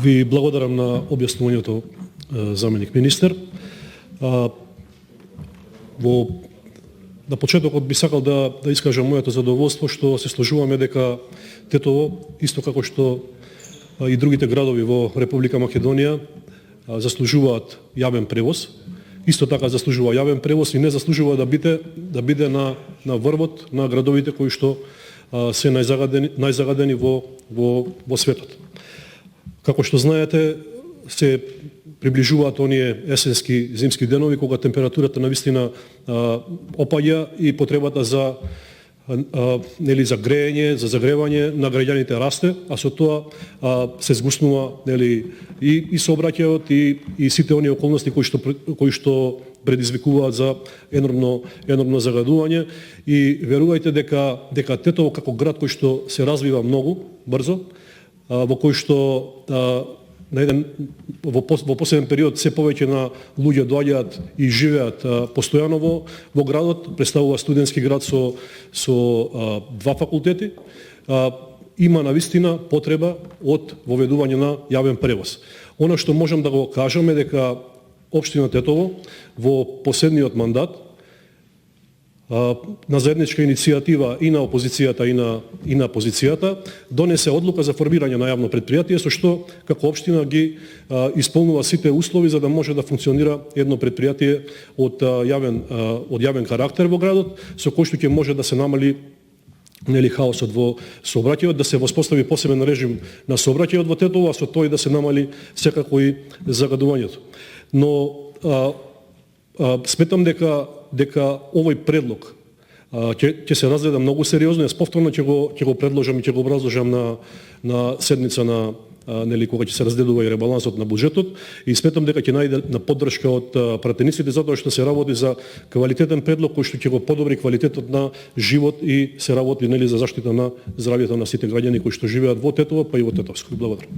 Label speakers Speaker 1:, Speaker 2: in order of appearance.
Speaker 1: Ви благодарам на објаснувањето, заменик министер. На почетокот би сакал да искажам моето задоволство што се сложуваме дека Тетово, исто како што и другите градови во Република Македонија, заслужуваат јавен превоз. Исто така заслужува јавен превоз и не заслужува да биде на врвот на градовите кои што се најзагадени во светот. Како што знаете, се приближуваат оние есенски, зимски денови кога температурата навистина опаѓа и потребата за грејење, за загревање на граѓаните расте, а со тоа се згуснува и сообраќајот и сите оние околности кои што предизвикуваат за енормно загадување. И верувајте дека Тетово како град кој што се развива многу брзо, во кој што во последен период се повеќе на луѓе доаѓаат и живеат постојано во градот, представува студентски град со 2 факултети, има навистина потреба од воведување на јавен превоз. Она што можам да го кажам е дека општина Тетово во последниот мандат на заедничка иницијатива и на опозицијата и на позицијата донесе одлука за формирање на јавно предпријатие, со што како општина ги исполнува сите услови за да може да функционира едно предпријатие од јавен карактер во градот, со кој што ќе може да се намали хаосот во сообраќајот, да се воспостави посебен режим на сообраќајот во Тетово, а со тој да се намали секако и загадувањето. Но сметам дека овој предлог ќе се разгледа многу сериозно. Јас повторно ќе го предложам и ќе го образложам на седница кога ќе се разделува и ребалансот на буџетот, и сметам дека ќе најде на поддршка од пратениците, затоа што се работи за квалитетен предлог кој што ќе го подобри квалитетот на живот и се работи за заштита на здравјето на сите граѓани кои што живеат во Тетово, па и во Тетовско. Благодарам.